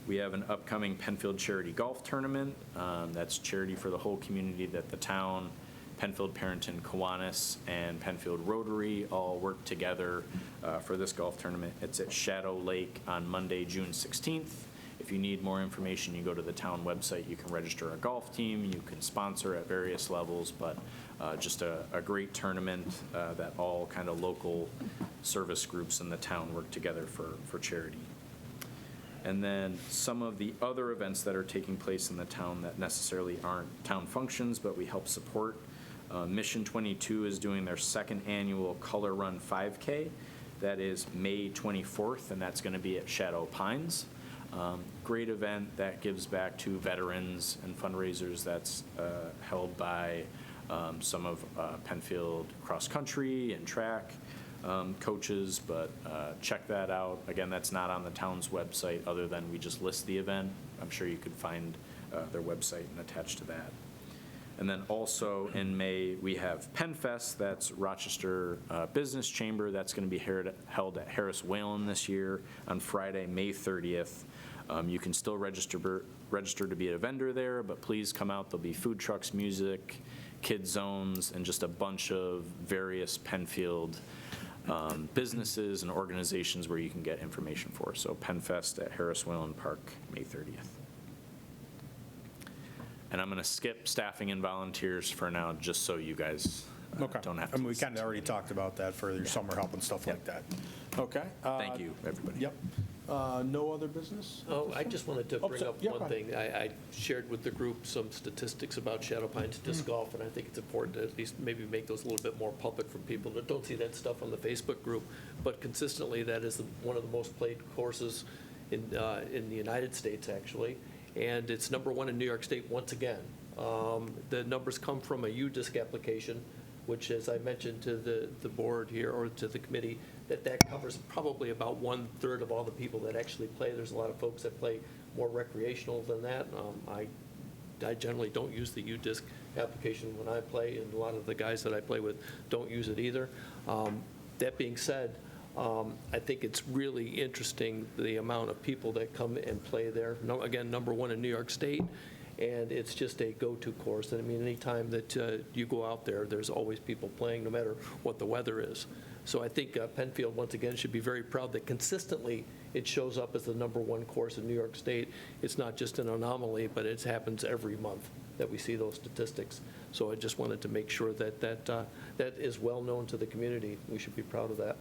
S2: We have an upcoming Penfield Charity Golf Tournament. That's charity for the whole community that the town, Penfield Parent in Kiwanis, and Penfield Rotary all work together for this golf tournament. It's at Shadow Lake on Monday, June 16th. If you need more information, you go to the town website. You can register a golf team. You can sponsor at various levels, but just a great tournament that all kind of local service groups in the town work together for charity. And then some of the other events that are taking place in the town that necessarily aren't town functions, but we help support. Mission 22 is doing their 2nd annual Color Run 5K. That is May 24th, and that's going to be at Shadow Pines. Great event that gives back to veterans and fundraisers. That's held by some of Penfield cross country and track coaches, but check that out. Again, that's not on the town's website, other than we just list the event. I'm sure you could find their website and attach to that. And then also in May, we have PenFest. That's Rochester Business Chamber. That's going to be held at Harris Whalen this year on Friday, May 30th. You can still register to be a vendor there, but please come out. There'll be food trucks, music, kid zones, and just a bunch of various Penfield businesses and organizations where you can get information for. So PenFest at Harris Whalen Park, May 30th. And I'm going to skip staffing and volunteers for now, just so you guys don't have to.
S1: I mean, we
S2: listen
S1: kind of
S2: to
S1: already talked about that for your summer help and stuff like that. Okay.
S2: Thank you, everybody.
S1: Yep. No other business?
S6: Oh, I just wanted to
S1: Oh,
S6: bring
S1: so-
S6: up
S1: yeah,
S6: one
S1: go ahead.
S6: thing. I shared with the group some statistics about Shadow Pines disc golf, and I think it's important to at least maybe make those a little bit more public for people that don't see that stuff on the Facebook group. But consistently, that is one of the most played courses in the United States, actually. And it's #1 in New York State once again. The numbers come from a U-Disc application, which, as I mentioned to the board here, or to the committee, that covers probably about 1/3 of all the people that actually play. There's a lot of folks that play more recreational than that. I generally don't use the U-Disc application when I play, and a lot of the guys that I play with don't use it either. That being said, I think it's really interesting, the amount of people that come and play there. Again, #1 in New York State. And it's just a go-to course. And I mean, anytime that you go out there, there's always people playing, no matter what the weather is. So I think Penfield, once again, should be very proud that consistently it shows up as the #1 course in New York State. It's not just an anomaly, but it happens every month that we see those statistics. So I just wanted to make sure that that is well known to the community. We should be proud of that.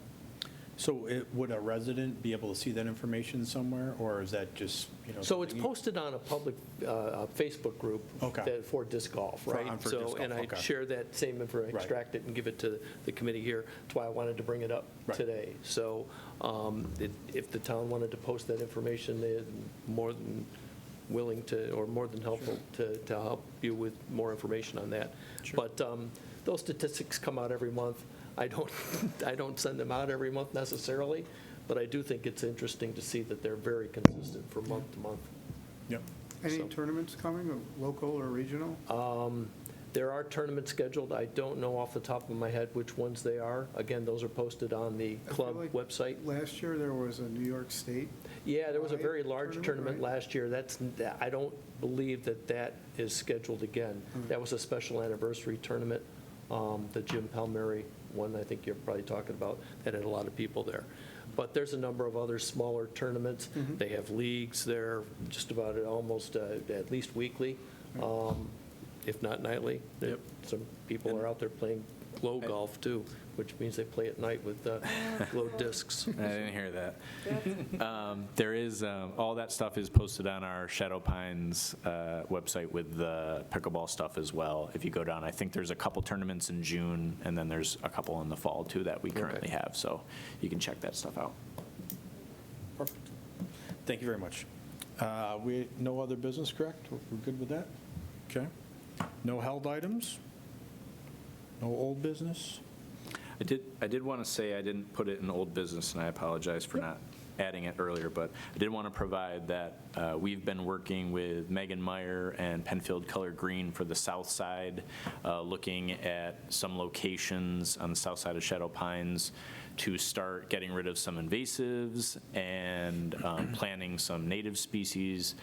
S1: So would a resident be able to see that information somewhere, or is that just,
S6: So it's
S1: something-
S6: posted on a public Facebook group
S1: Okay.
S6: for disc golf,
S1: For-
S6: right?
S1: for disc golf,
S6: And I
S1: okay.
S6: share that same info,
S1: Right.
S6: extract it and give it to the committee here. That's why I wanted to bring it up
S1: Right.
S6: today. So if the town wanted to post that information, they're more than willing to, or more than helpful to help you with more information on that. But those statistics come out every month. I don't send them out every month necessarily, but I do think it's interesting to see that they're very consistent from month to month.
S1: Yep.
S3: Any
S6: So-
S3: tournaments coming, or local or regional?
S6: There are tournaments scheduled. I don't know off the top of my head which ones they are. Again, those are posted on the
S3: I feel
S6: club
S3: like
S6: website.
S3: Last year, there was a New York State.
S6: Yeah, there was a
S3: Right,
S6: very large
S3: tournament,
S6: tournament
S3: right?
S6: last year. I don't believe that is scheduled again. That was a special anniversary tournament, the Jim Palmieri one, I think you're probably talking about, that had a lot of people there. But there's a number of other smaller tournaments. They have leagues there, just about almost at least weekly, if not nightly. Some people are out there playing glow golf too, which means they play at night with glow discs.
S2: I didn't hear that. There is, all that stuff is posted on our Shadow Pines website with the pickleball stuff as well. If you go down, I think there's a couple tournaments in June, and then there's a couple in the fall too that we currently have, so you can check that stuff out.
S1: Perfect. Thank you very much. No other business, correct? We're good with that? Okay. No held items? No old business?
S2: I did want to say, I didn't put it in old business, and I apologize for not adding it earlier, but I did want to provide that we've been working with Megan Meyer and Penfield Color Green for the south side, looking at some locations on the south side of Shadow Pines to start getting rid of some invasives and planting some native species.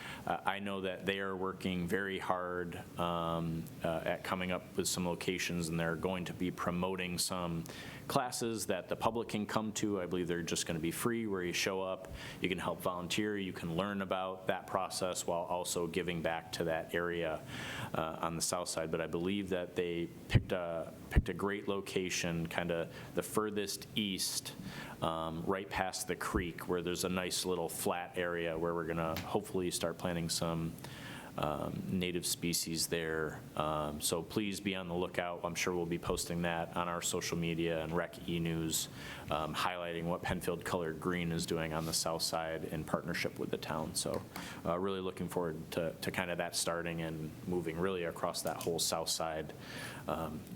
S2: I know that they are working very hard at coming up with some locations, and they're going to be promoting some classes that the public can come to. I believe they're just going to be free, where you show up, you can help volunteer, you can learn about that process while also giving back to that area on the south side. But I believe that they picked a great location, kind of the furthest east, right past the creek, where there's a nice little flat area where we're going to hopefully start planting some native species there. So please be on the lookout. I'm sure we'll be posting that on our social media and Rec E-News, highlighting what Penfield Colored Green is doing on the south side in partnership with the town. So really looking forward to kind of that starting and moving really across that whole south side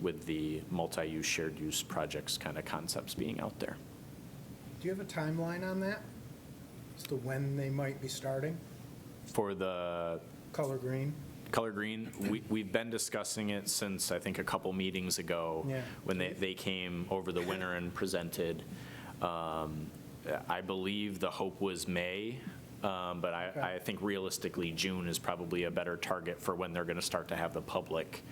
S2: with the multi-use, shared use projects kind of concepts being out there.
S7: Do you have a timeline on that? As to when they might be starting?
S2: For the
S7: Color green?
S2: Color Green, we've been discussing it since, I think, a couple meetings ago,
S7: Yeah.
S2: when they came over the winter and presented. I believe the hope was May, but I think realistically, June is probably a better target for when they're going to start to have the public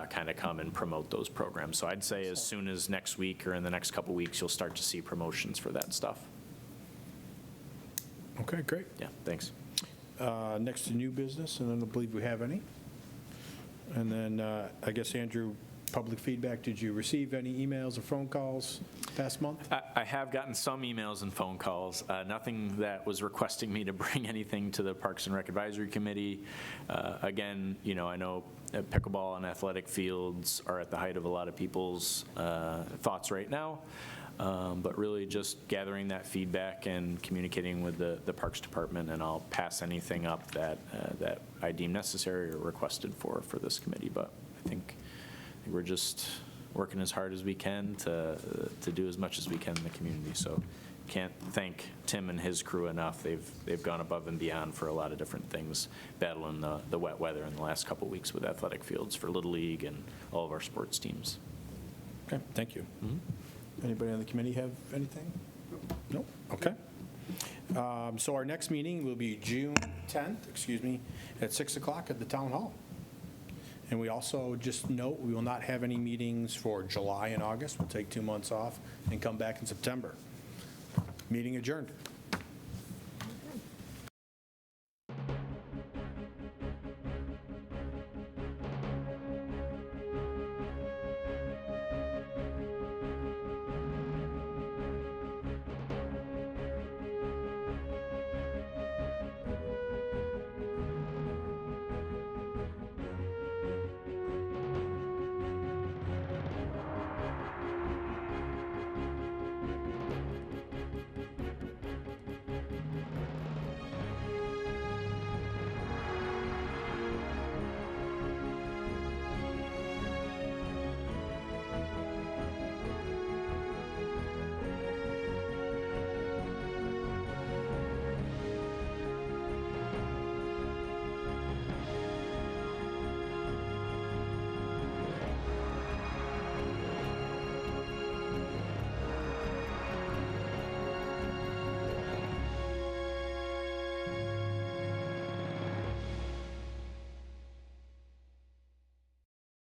S2: kind of come and promote those programs. So I'd say as soon as next week or in the next couple weeks, you'll start to see promotions for that stuff.
S1: Okay, great.
S2: Yeah, thanks.
S1: Next to new business, and I don't believe we have any. And then, I guess, Andrew, public feedback, did you receive any emails or phone calls past month?
S2: I have gotten some emails and phone calls, nothing that was requesting me to bring anything to the Parks and Rec Advisory Committee. Again, I know pickleball and athletic fields are at the height of a lot of people's thoughts right now. But really just gathering that feedback and communicating with the Parks Department, and I'll pass anything up that I deem necessary or requested for this committee. But I think we're just working as hard as we can to do as much as we can in the community. So can't thank Tim and his crew enough. They've gone above and beyond for a lot of different things, battling the wet weather in the last couple of weeks with athletic fields for Little League and all of our sports teams.
S1: Okay, thank you. Anybody on the committee have anything? No? Okay. So our next meeting will be June 10th, at 6 o'clock at the Town Hall. And we also just note, we will not have any meetings for July and August. We'll take 2 months off and come back in September. Meeting adjourned.